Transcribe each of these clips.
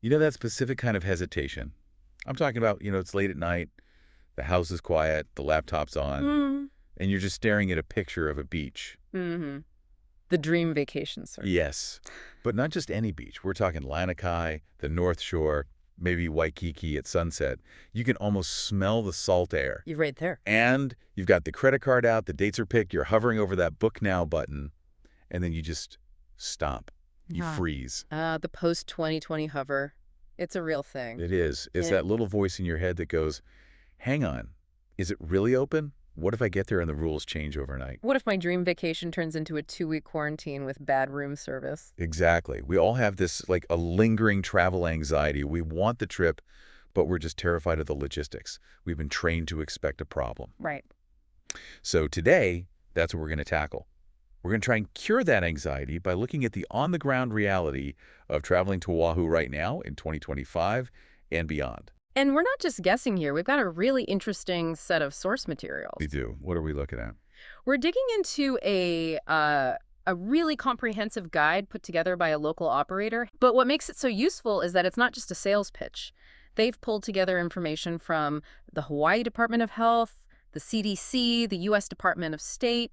You know that specific kind of hesitation? I'm talking about, it's late at night, the house is quiet, the laptop's on, Mm. and you're just staring at a picture of a beach. Mm-hmm. The dream vacation sort. Yes, but not just any beach. We're talking Lanikai, the North Shore, maybe Waikiki at sunset. You can almost smell the salt air. You're right there. And you've got the credit card out, the dates are picked, you're hovering over that book now button, and then you just stop. You Yeah. freeze. The post-2020 hover. It's a real thing. It is. It's And that little voice in your head that goes, hang on, is it really open? What if I get there and the rules change overnight? what if my dream vacation turns into a 2-week quarantine with bad room service? Exactly. We all have this, like, a lingering travel anxiety. We want the trip, but we're just terrified of the logistics. We've been trained to expect a problem. Right. So today, that's what we're going to tackle. We're going to try and cure that anxiety by looking at the on-the-ground reality of traveling to Oahu right now in 2025 and beyond. And we're not just guessing here. We've got a really interesting set of source materials. We do. What are we looking at? We're digging into a really comprehensive guide put together by a local operator. But what makes it so useful is that it's not just a sales pitch. They've pulled together information from the Hawaii Department of Health, the CDC, the U.S. Department of State,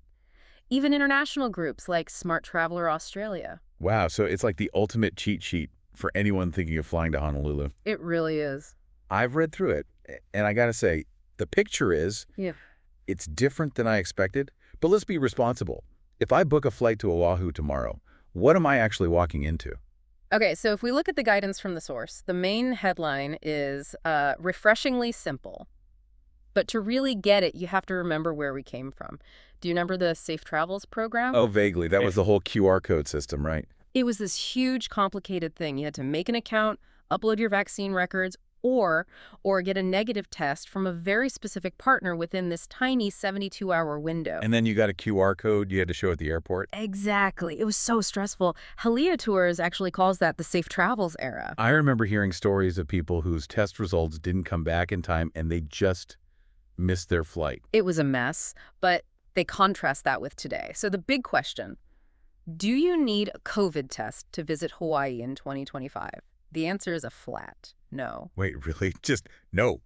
even international groups like Smart Traveler Australia. Wow, so it's like the ultimate cheat sheet for anyone thinking of flying to Honolulu. It really is. I've read through it, and I gotta say, the picture is, Yeah. it's different than I expected, but let's be responsible. If I book a flight to Oahu tomorrow, what am I actually walking into? Okay, so if we look at the guidance from the source, the main headline is refreshingly simple. But to really get it, you have to remember where we came from. Do you remember the Safe Travels program? Oh, vaguely. That was the whole QR code system, right? It was this huge, complicated thing. You had to make an account, upload your vaccine records, or get a negative test from a very specific partner within this tiny 72-hour window. And then you got a QR code you had to show at the airport. Exactly. It was so stressful. Halia Tours actually calls that the Safe Travels era. I remember hearing stories of people whose test results didn't come back in time and they just missed their flight. It was a mess, but they contrast that with today. So the big question, do you need a COVID test to visit Hawaii in 2025? The answer is a flat no. Wait, really? Just no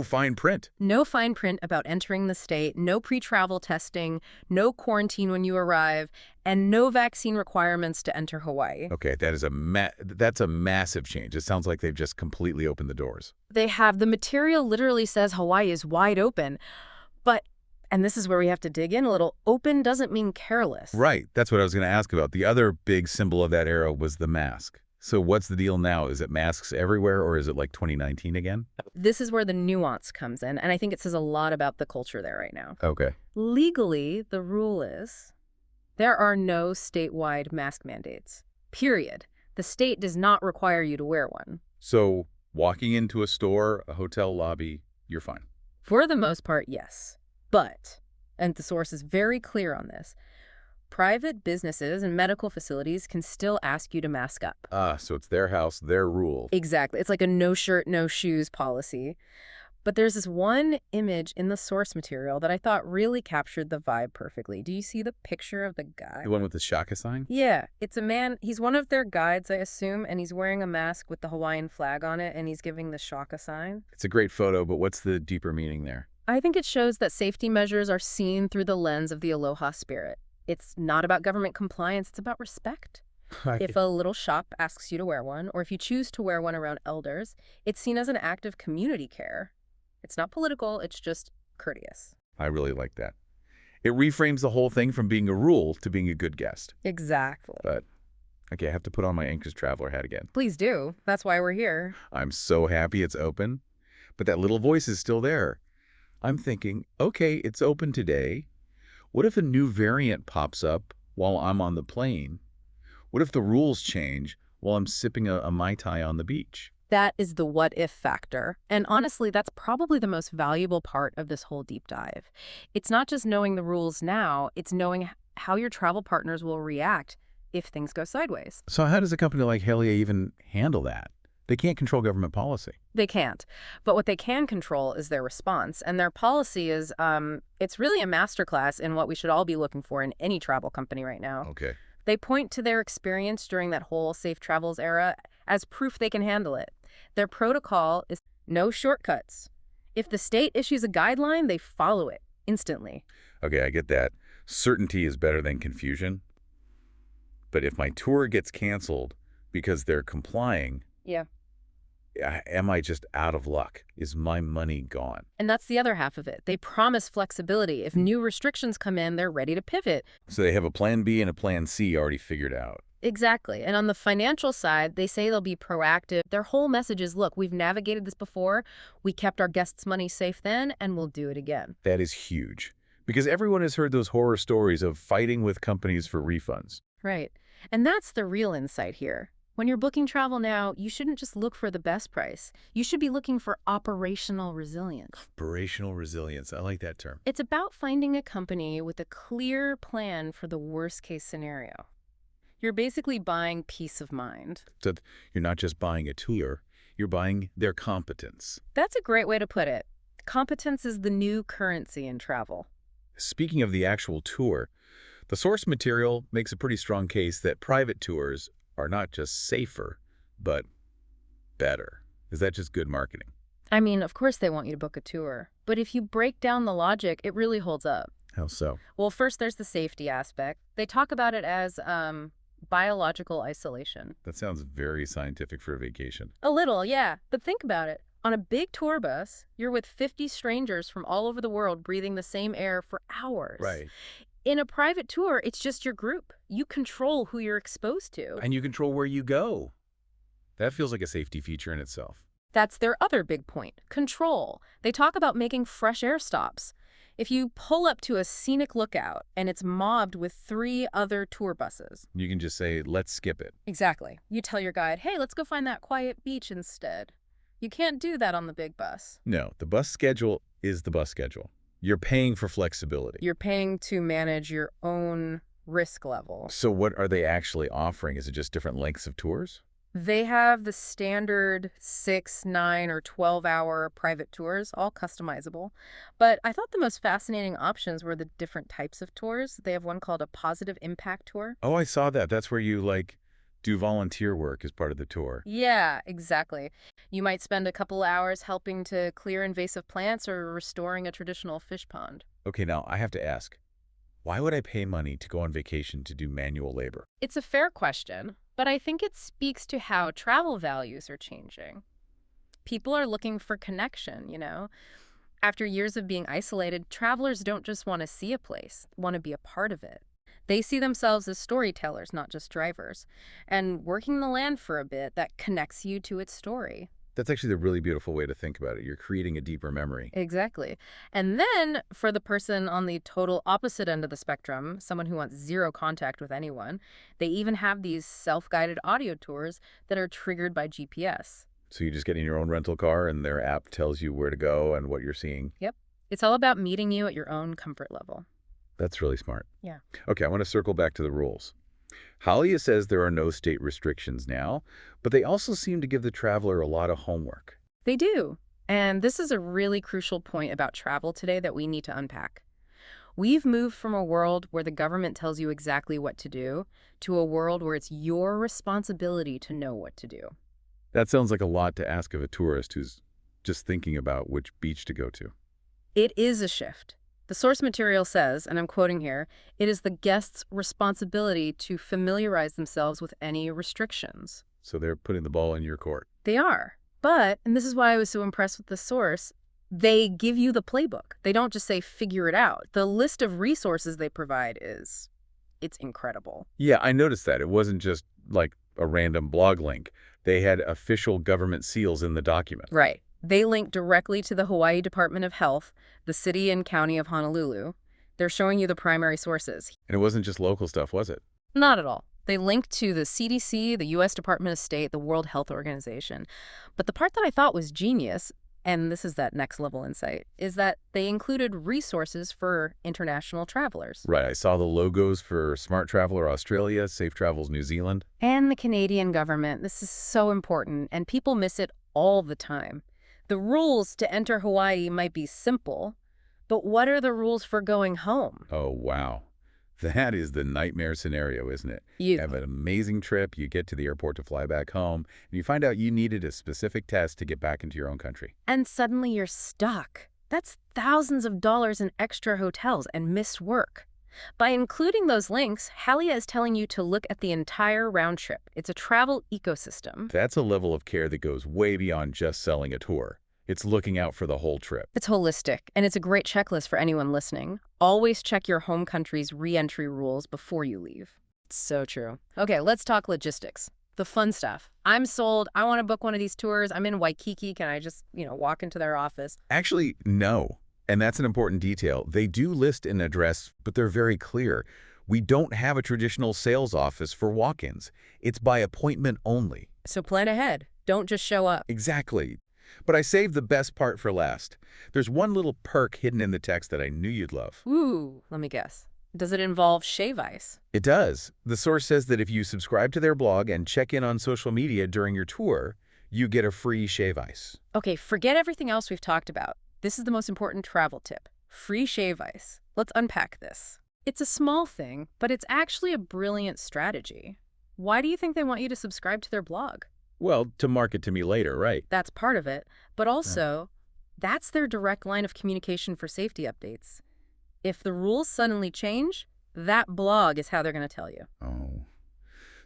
fine print. No fine print about entering the state, no pre-travel testing, no quarantine when you arrive, and no vaccine requirements to enter Hawaii. Okay, that's a massive change. It sounds like they've just completely opened the doors. They have, the material literally says Hawaii is wide open, but, and this is where we have to dig in a little, open doesn't mean careless. Right, that's what I was going to ask about. The other big symbol of that era was the mask. So what's the deal now? Is it masks everywhere, or is it like 2019 again? This is where the nuance comes in, and I think it says a lot about the culture there right now. Okay. Legally, the rule is there are no statewide mask mandates, period. The state does not require you to wear one. So walking into a store, a hotel lobby, you're fine. For the most part, yes. But, and the source is very clear on this, private businesses and medical facilities can still ask you to mask up. Ah, so it's their house, their rule. Exactly. It's like a no shirt, no shoes policy. But there's this one image in the source material that I thought really captured the vibe perfectly. Do you see the picture of the guy? The one with the shaka sign? Yeah, it's a man. He's one of their guides, I assume, and he's wearing a mask with the Hawaiian flag on it, and he's giving the shaka sign. It's a great photo, but what's the deeper meaning there? I think it shows that safety measures are seen through the lens of the aloha spirit. It's not about government compliance, it's about respect. If a little shop asks you to wear one, or if you choose to wear one around elders, it's seen as an act of community care. It's not political, it's just courteous. I really like that. It reframes the whole thing from being a rule to being a good guest. Exactly. But, okay, I have to put on my Anchorage Traveler hat again. Please do. That's why we're here. I'm so happy it's open, but that little voice is still there. I'm thinking, okay, it's open today. What if a new variant pops up while I'm on the plane? What if the rules change while I'm sipping a Mai Tai on the beach? That is the what-if factor. And honestly, that's probably the most valuable part of this whole deep dive. It's not just knowing the rules now, it's knowing how your travel partners will react if things go sideways. So how does a company like Halia even handle that? They can't control government policy. They can't. But what they can control is their response. And their policy is, it's really a masterclass in what we should all be looking for in any travel company right now. Okay. They point to their experience during that whole Safe Travels era as proof they can handle it. Their protocol is no shortcuts. If the state issues a guideline, they follow it instantly. Okay, I get that. Certainty is better than confusion. But if my tour gets canceled because they're complying, Yeah. am I just out of luck? Is my money gone? And that's the other half of it. They promise flexibility. If new restrictions come in, they're ready to pivot. So they have a plan B and a plan C already figured out. Exactly. And on the financial side, they say they'll be proactive. Their whole message is, look, we've navigated this before. We kept our guests' money safe then, and we'll do it again. That is huge. Because everyone has heard those horror stories of fighting with companies for refunds. Right. And that's the real insight here. When you're booking travel now, you shouldn't just look for the best price. You should be looking for operational resilience. Operational resilience. I like that term. It's about finding a company with a clear plan for the worst-case scenario. You're basically buying peace of mind. So you're not just buying a tour, you're buying their competence. That's a great way to put it. Competence is the new currency in travel. Speaking of the actual tour, the source material makes a pretty strong case that private tours are not just safer, but better. Is that just good marketing? I mean, of course they want you to book a tour, but if you break down the logic, it really holds up. How so? Well, first there's the safety aspect. They talk about it as biological isolation. That sounds very scientific for a vacation. A little, yeah, but think about it. On a big tour bus, you're with 50 strangers from all over the world breathing the same air for hours. Right. In a private tour, it's just your group. You control who you're exposed to. And you control where you go. That feels like a safety feature in itself. That's their other big point, control. They talk about making fresh air stops. If you pull up to a scenic lookout and it's mobbed with 3 other tour buses. You can just say, let's skip it. Exactly. You tell your guide, hey, let's go find that quiet beach instead. You can't do that on the big bus. No, the bus schedule is the bus schedule. You're paying for flexibility. You're paying to manage your own risk level. So what are they actually offering? Is it just different lengths of tours? They have the standard 6, 9, or 12-hour private tours, all customizable. But I thought the most fascinating options were the different types of tours. They have one called a positive impact tour. Oh, I saw that. That's where you, do volunteer work as part of the tour. Yeah, exactly. You might spend a couple hours helping to clear invasive plants or restoring a traditional fish pond. Okay, now I have to ask, why would I pay money to go on vacation to do manual labor? It's a fair question, but I think it speaks to how travel values are changing. People are looking for connection, you know? After years of being isolated, travelers don't just want to see a place, want to be a part of it. They see themselves as storytellers, not just drivers. And working the land for a bit, that connects you to its story. That's actually a really beautiful way to think about it. You're creating a deeper memory. Exactly. And then for the person on the total opposite end of the spectrum, someone who wants zero contact with anyone, they even have these self-guided audio tours that are triggered by GPS. So you just get in your own rental car and their app tells you where to go and what you're seeing. Yep. It's all about meeting you at your own comfort level. That's really smart. Yeah. Okay, I want to circle back to the rules. Halia says there are no state restrictions now, but they also seem to give the traveler a lot of homework. They do. And this is a really crucial point about travel today that we need to unpack. We've moved from a world where the government tells you exactly what to do to a world where it's your responsibility to know what to do. That sounds like a lot to ask of a tourist who's just thinking about which beach to go to. It is a shift. The source material says, and I'm quoting here, it is the guest's responsibility to familiarize themselves with any restrictions. So they're putting the ball in your court. They are. But, and this is why I was so impressed with the source, they give you the playbook. They don't just say, figure it out. The list of resources they provide it's incredible. Yeah, I noticed that. It wasn't just like a random blog link. They had official government seals in the document. Right. They link directly to the Hawaii Department of Health, the city and county of Honolulu. They're showing you the primary sources. And it wasn't just local stuff, was it? Not at all. They link to the CDC, the U.S. Department of State, the World Health Organization. But the part that I thought was genius, and this is that next level insight, is that they included resources for international travelers. Right. I saw the logos for Smart Traveler Australia, Safe Travels New Zealand. And the Canadian government. This is so important, and people miss it all the time. The rules to enter Hawaii might be simple, but what are the rules for going home? Oh, wow. That is the nightmare scenario, isn't it? You You have an amazing trip, you get to the airport to fly back home, and you find out you needed a specific test to get back into your own country. And suddenly you're stuck. That's thousands of dollars in extra hotels and missed work. By including those links, Halia is telling you to look at the entire round trip. It's a travel ecosystem. That's a level of care that goes way beyond just selling a tour. It's looking out for the whole trip. It's holistic, and it's a great checklist for anyone listening. Always check your home country's re-entry rules before you leave. So true. Okay, let's talk logistics. The fun stuff. I'm sold. I want to book one of these tours. I'm in Waikiki. Can I just, walk into their office? Actually, no. And that's an important detail. They do list an address, but they're very clear. We don't have a traditional sales office for walk-ins. It's by appointment only. So plan ahead. Don't just show up. Exactly. But I saved the best part for last. There's one little perk hidden in the text that I knew you'd love. Ooh, let me guess. Does it involve shave ice? It does. The source says that if you subscribe to their blog and check in on social media during your tour, you get a free shave ice. Okay, forget everything else we've talked about. This is the most important travel tip. Free shave ice. Let's unpack this. It's a small thing, but it's actually a brilliant strategy. Why do you think they want you to subscribe to their blog? Well, to market to me later, right? That's part of it, but also, that's their direct line of communication for safety updates. If the rules suddenly change, that blog is how they're going to tell you. Oh.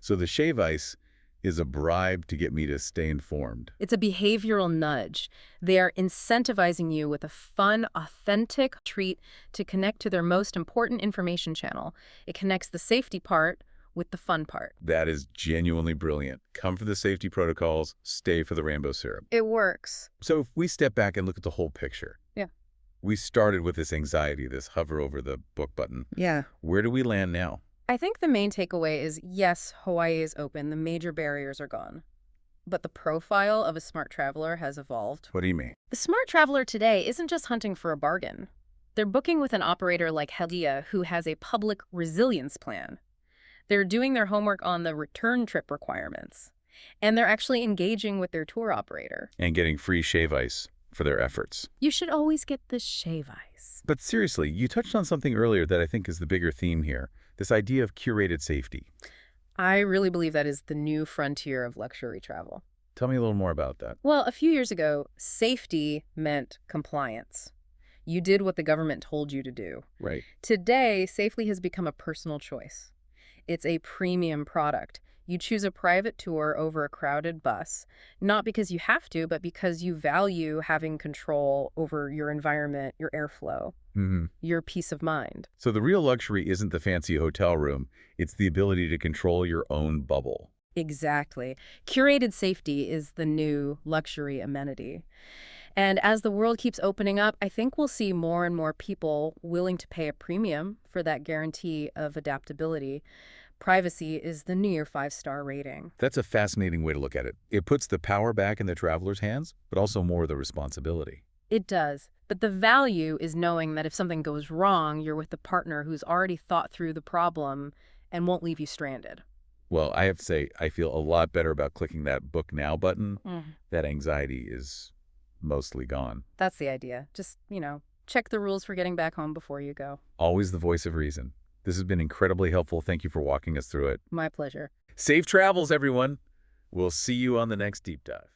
So the shave ice is a bribe to get me to stay informed. It's a behavioral nudge. They are incentivizing you with a fun, authentic treat to connect to their most important information channel. It connects the safety part with the fun part. That is genuinely brilliant. Come for the safety protocols, stay for the rainbow syrup. It works. So if we step back and look at the whole picture. Yeah. We started with this anxiety, this hover over the book button. Yeah. Where do we land now? I think the main takeaway is, yes, Hawaii is open. The major barriers are gone. But the profile of a smart traveler has evolved. What do you mean? The smart traveler today isn't just hunting for a bargain. They're booking with an operator like Halia who has a public resilience plan. They're doing their homework on the return trip requirements. And they're actually engaging with their tour operator. And getting free shave ice for their efforts. You should always get the shave ice. But seriously, you touched on something earlier that I think is the bigger theme here. This idea of curated safety. I really believe that is the new frontier of luxury travel. Tell me a little more about that. Well, a few years ago, safety meant compliance. You did what the government told you to do. Right. Today, safety has become a personal choice. It's a premium product. You choose a private tour over a crowded bus, not because you have to, but because you value having control over your environment, your airflow, your peace of mind. So the real luxury isn't the fancy hotel room. It's the ability to control your own bubble. Exactly. Curated safety is the new luxury amenity. And as the world keeps opening up, I think we'll see more and more people willing to pay a premium for that guarantee of adaptability. Privacy is the near 5-star rating. That's a fascinating way to look at it. It puts the power back in the traveler's hands, but also more of the responsibility. It does. But the value is knowing that if something goes wrong, you're with a partner who's already thought through the problem and won't leave you stranded. Well, I have to say, I feel a lot better about clicking that book now button. That anxiety is mostly gone. That's the idea. Just, check the rules for getting back home before you go. Always the voice of reason. This has been incredibly helpful. Thank you for walking us through it. My pleasure. Safe travels, everyone. We'll see you on the next deep dive.